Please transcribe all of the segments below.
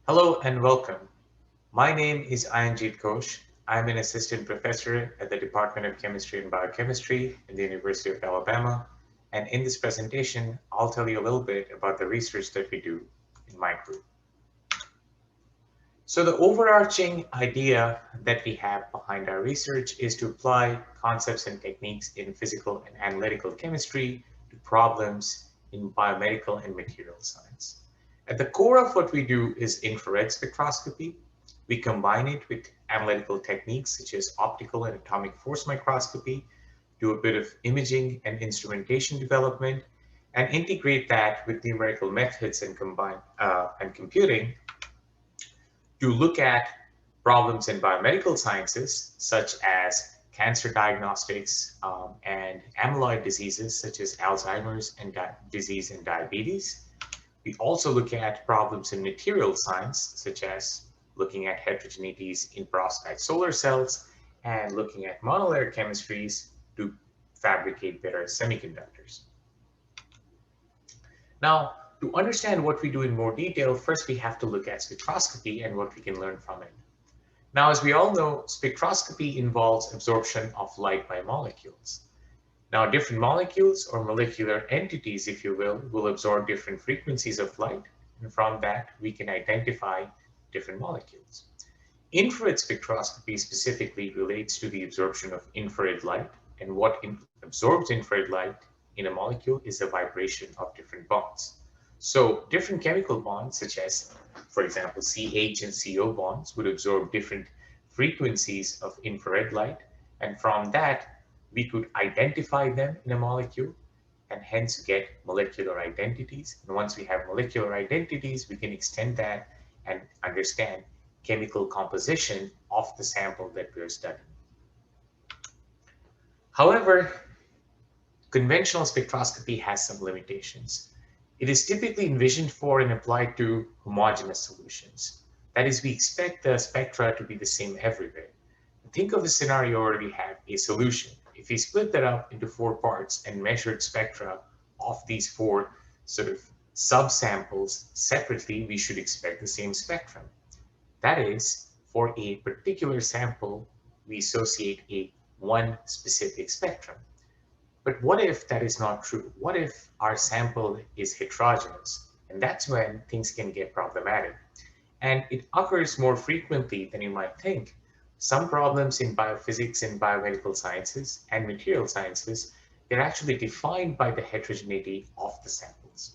Hello and welcome. My name is Ghosh. I'm an assistant professor at the Department of Chemistry and Biochemistry in the University of Alabama. And in this presentation, I'll tell you a little bit about the research that we do in my group. So the overarching idea that we have behind our research is to apply concepts and techniques in physical and analytical chemistry to problems in biomedical and material science. At the core of what we do is infrared spectroscopy. We combine it with analytical techniques such as optical and atomic force microscopy, do a bit of imaging and instrumentation development, and integrate that with numerical methods and computing to look at problems in biomedical sciences, such as cancer diagnostics and amyloid diseases, such as Alzheimer's and disease and diabetes. We also look at problems in material science, such as looking at heterogeneities in perovskite solar cells and looking at monolayer chemistries to fabricate better semiconductors. Now, to understand what we do in more detail, first we have to look at spectroscopy and what we can learn from it. Now, as we all know, spectroscopy involves absorption of light by molecules. Now, different molecules or molecular entities, if you will absorb different frequencies of light, and from that, we can identify different molecules. Infrared spectroscopy specifically relates to the absorption of infrared light, and what absorbs infrared light in a molecule is the vibration of different bonds. So different chemical bonds, such as, for example, CH and CO bonds, would absorb different frequencies of infrared light, and from that, we could identify them in a molecule and hence get molecular identities. And once we have molecular identities, we can extend that and understand chemical composition of the sample that we're studying. However, conventional spectroscopy has some limitations. It is typically envisioned for and applied to homogeneous solutions. That is, we expect the spectra to be the same everywhere. Think of a scenario where we have a solution. If we split that up into four parts and measured spectra of these four sort of subsamples separately, we should expect the same spectrum. That is, for a particular sample, we associate a one specific spectrum. But what if that is not true? What if our sample is heterogeneous? And that's when things can get problematic. And it occurs more frequently than you might think. Some problems in biophysics and biomedical sciences and material sciences, they're actually defined by the heterogeneity of the samples.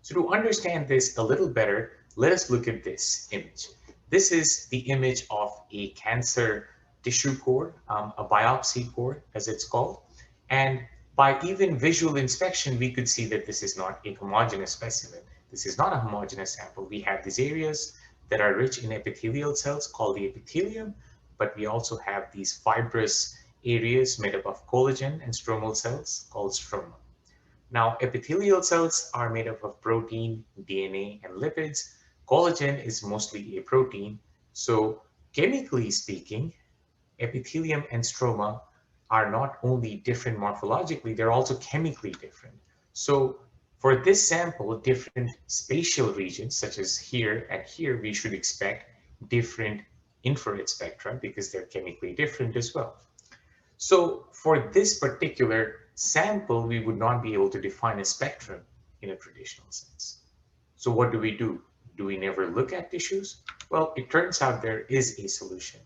So to understand this a little better, let us look at this image. This is the image of a cancer tissue core, a biopsy core, as it's called. And by even visual inspection, we could see that this is not a homogeneous specimen. This is not a homogeneous sample. We have these areas that are rich in epithelial cells called the epithelium, but we also have these fibrous areas made up of collagen and stromal cells called stroma. Now, epithelial cells are made up of protein, DNA, and lipids. Collagen is mostly a protein. So chemically speaking, epithelium and stroma are not only different morphologically, they're also chemically different. So for this sample, different spatial regions, such as here and here, we should expect different infrared spectra because they're chemically different as well. So for this particular sample, we would not be able to define a spectrum in a traditional sense. So what do we do? Do we never look at tissues? Well, it turns out there is a solution.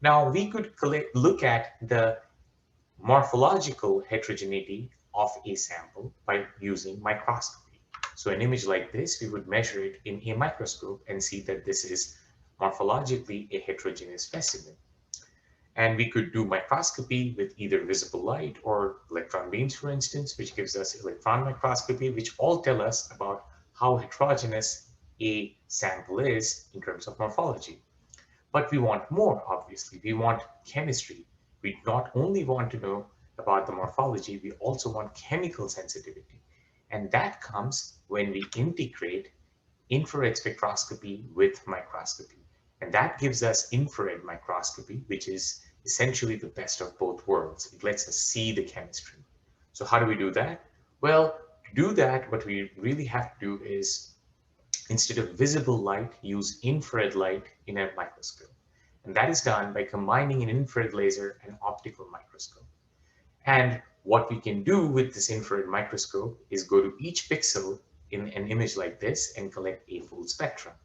Now we could look at the morphological heterogeneity of a sample by using microscopy. So an image like this, we would measure it in a microscope and see that this is morphologically a heterogeneous specimen. And we could do microscopy with either visible light or electron beams, for instance, which gives us electron microscopy, which all tell us about how heterogeneous a sample is in terms of morphology. But we want more, obviously. We want chemistry. We not only want to know about the morphology, we also want chemical sensitivity. And that comes when we integrate infrared spectroscopy with microscopy. And that gives us infrared microscopy, which is essentially the best of both worlds. It lets us see the chemistry. So how do we do that? Well, to do that, what we really have to do is instead of visible light, use infrared light in a microscope. And that is done by combining an infrared laser and optical microscope. And what we can do with this infrared microscope is go to each pixel in an image like this and collect a full spectrum.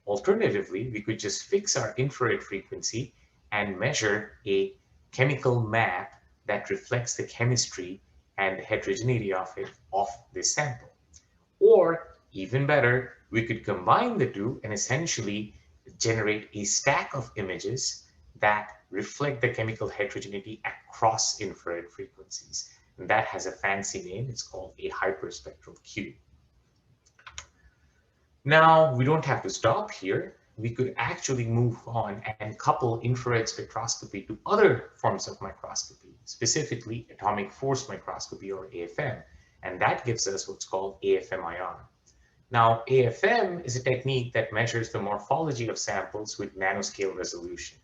Alternatively, we could just fix our infrared frequency and measure a chemical map that reflects the chemistry and the heterogeneity of it of this sample. Or even better, we could combine the two and essentially generate a stack of images that reflect the chemical heterogeneity across infrared frequencies. And that has a fancy name. It's called a hyperspectral cube. Now, we don't have to stop here. We could actually move on and couple infrared spectroscopy to other forms of microscopy, specifically atomic force microscopy or AFM. And that gives us what's called AFM-IR. Now, AFM is a technique that measures the morphology of samples with nanoscale resolution.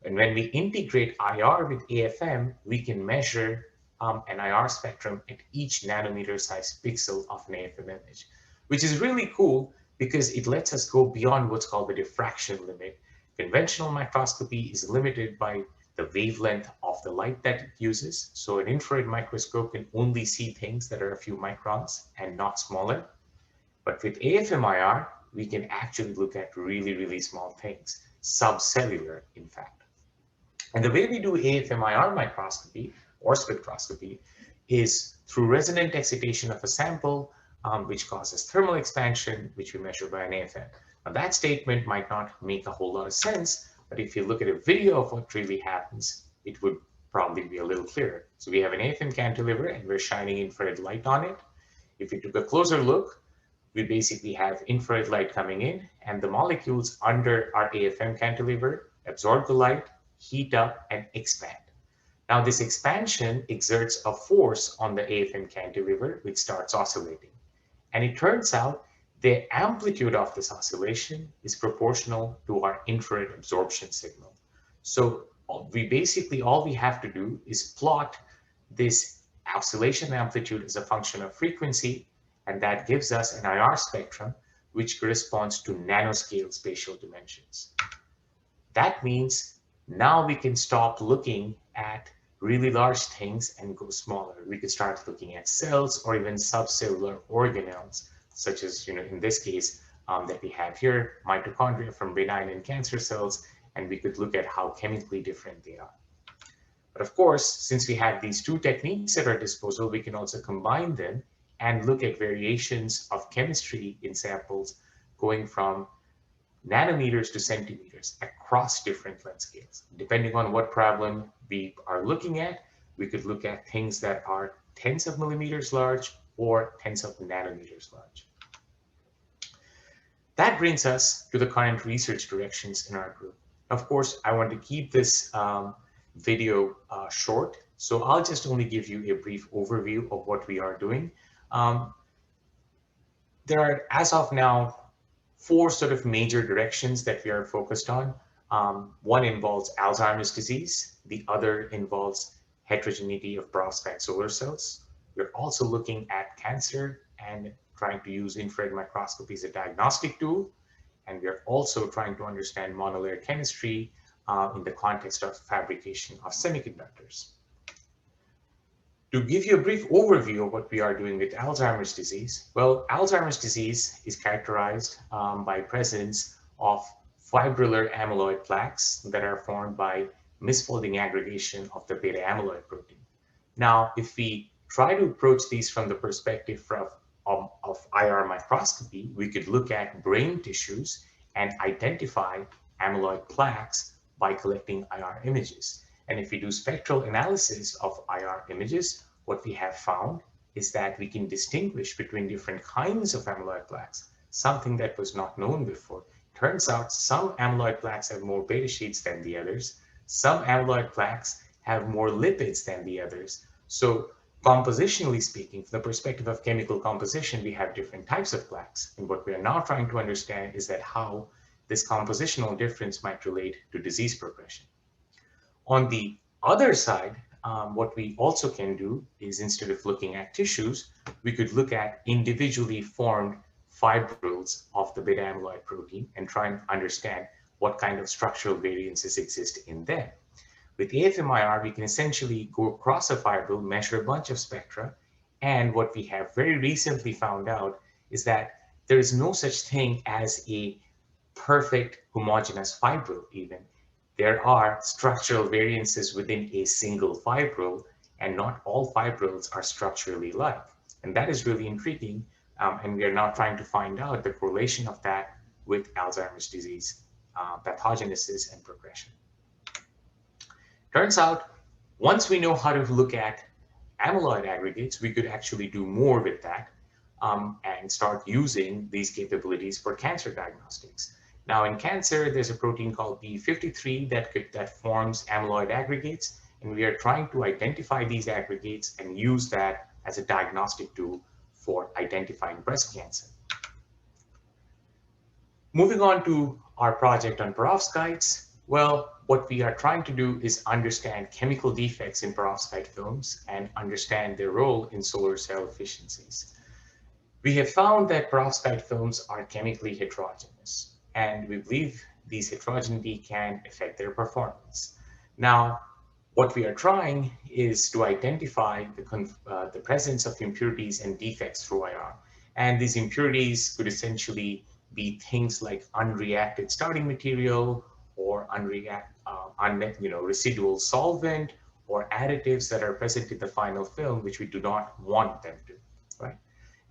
And when we integrate IR with AFM, we can measure an IR spectrum at each nanometer sized pixel of an AFM image, which is really cool because it lets us go beyond what's called the diffraction limit. Conventional microscopy is limited by the wavelength of the light that it uses. So an infrared microscope can only see things that are a few microns and not smaller. But with AFM-IR, we can actually look at really, really small things, subcellular, in fact. And the way we do AFM-IR microscopy or spectroscopy is through resonant excitation of a sample, which causes thermal expansion, which we measure by an AFM. Now, that statement might not make a whole lot of sense, but if you look at a video of what really happens, it would probably be a little clearer. So we have an AFM cantilever and we're shining infrared light on it. If we took a closer look, we basically have infrared light coming in and the molecules under our AFM cantilever absorb the light, heat up, and expand. Now this expansion exerts a force on the AFM cantilever, which starts oscillating. And it turns out the amplitude of this oscillation is proportional to our infrared absorption signal. So we basically, all we have to do is plot this oscillation amplitude as a function of frequency, and that gives us an IR spectrum, which corresponds to nanoscale spatial dimensions. That means now we can stop looking at really large things and go smaller. We could start looking at cells or even subcellular organelles, such as, in this case that we have here, mitochondria from benign and cancer cells, and we could look at how chemically different they are. But of course, since we have these two techniques at our disposal, we can also combine them and look at variations of chemistry in samples going from nanometers to centimeters across different length scales. Depending on what problem we are looking at, we could look at things that are tens of millimeters large or tens of nanometers large. That brings us to the current research directions in our group. Of course, I want to keep this video short, so I'll just only give you a brief overview of what we are doing. There are, as of now, four sort of major directions that we are focused on. One involves Alzheimer's disease. The other involves heterogeneity of perovskite solar cells. We're also looking at cancer and trying to use infrared microscopy as a diagnostic tool. And we're also trying to understand monolayer chemistry in the context of fabrication of semiconductors. To give you a brief overview of what we are doing with Alzheimer's disease, well, Alzheimer's disease is characterized by presence of fibrillar amyloid plaques that are formed by misfolding aggregation of the beta amyloid protein. Now, if we try to approach these from the perspective of IR microscopy, we could look at brain tissues and identify amyloid plaques by collecting IR images. And if we do spectral analysis of IR images, what we have found is that we can distinguish between different kinds of amyloid plaques, something that was not known before. Turns out some amyloid plaques have more beta sheets than the others. Some amyloid plaques have more lipids than the others. So compositionally speaking, from the perspective of chemical composition, we have different types of plaques. And what we are now trying to understand is that how this compositional difference might relate to disease progression. On the other side, what we also can do is, instead of looking at tissues, we could look at individually formed fibrils of the beta amyloid protein and try and understand what kind of structural variances exist in them. With AFMIR, we can essentially go across a fibril, measure a bunch of spectra, and what we have very recently found out is that there is no such thing as a perfect homogeneous fibril even. There are structural variances within a single fibril, and not all fibrils are structurally alike. And that is really intriguing, and we are now trying to find out the correlation of that with Alzheimer's disease pathogenesis and progression. Turns out, once we know how to look at amyloid aggregates, we could actually do more with that and start using these capabilities for cancer diagnostics. Now, in cancer, there's a protein called p53 that forms amyloid aggregates, and we are trying to identify these aggregates and use that as a diagnostic tool for identifying breast cancer. Moving on to our project on perovskites, well, what we are trying to do is understand chemical defects in perovskite films and understand their role in solar cell efficiencies. We have found that perovskite films are chemically heterogeneous, and we believe these heterogeneity can affect their performance. Now, what we are trying is to identify the presence of impurities and defects through IR. And these impurities could essentially be things like unreacted starting material or residual solvent or additives that are present in the final film, which we do not want them to, right?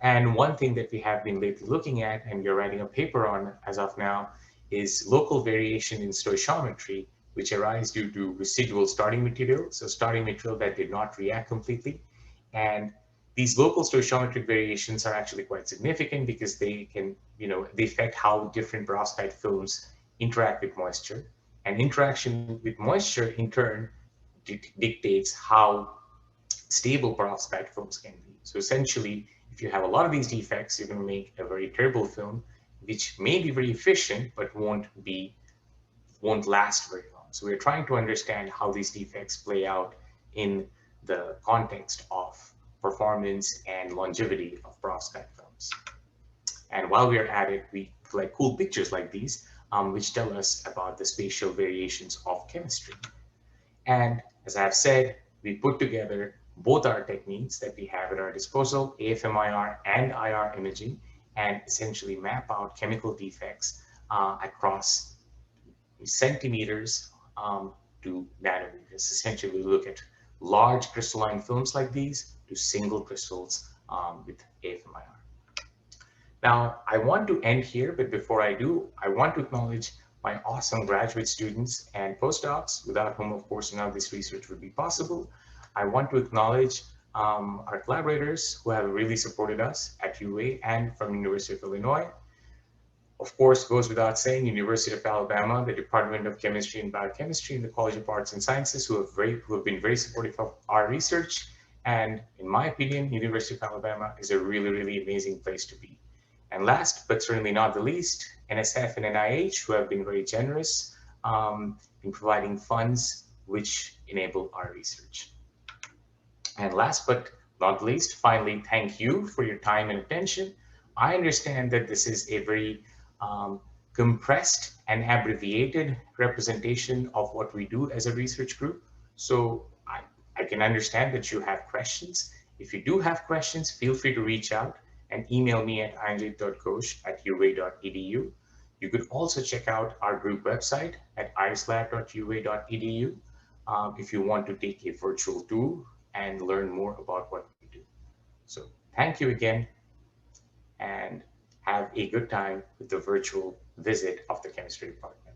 And one thing that we have been lately looking at, and we're writing a paper on as of now, is local variation in stoichiometry, which arise due to residual starting material, so starting material that did not react completely. And these local stoichiometric variations are actually quite significant because they can, they affect how different perovskite films interact with moisture. And interaction with moisture, in turn, dictates how stable perovskite films can be. So essentially, if you have a lot of these defects, you're going to make a very terrible film, which may be very efficient, but won't last very long. So we're trying to understand how these defects play out in the context of performance and longevity of perovskite films. And while we're at it, we collect cool pictures like these, which tell us about the spatial variations of chemistry. And as I've said, we put together both our techniques that we have at our disposal, AFMIR and IR imaging, and essentially map out chemical defects across centimeters to nanometers. Essentially, we look at large crystalline films like these to single crystals with AFMIR. Now, I want to end here, but before I do, I want to acknowledge my awesome graduate students and postdocs, without whom, of course, none of this research would be possible. I want to acknowledge our collaborators who have really supported us at UA and from University of Illinois. Of course, goes without saying, University of Alabama, the Department of Chemistry and Biochemistry, and the College of Arts and Sciences, who have been very supportive of our research. And in my opinion, University of Alabama is a really, really amazing place to be. And last, but certainly not the least, NSF and NIH, who have been very generous in providing funds which enable our research. And last but not least, finally, thank you for your time and attention. I understand that this is a very compressed and abbreviated representation of what we do as a research group. So I can understand that you have questions. If you do have questions, feel free to reach out and email me at ironjit.ghosh@ua.edu. You could also check out our group website at irislab.ua.edu if you want to take a virtual tour and learn more about what we do. So thank you again, and have a good time with the virtual visit of the chemistry department.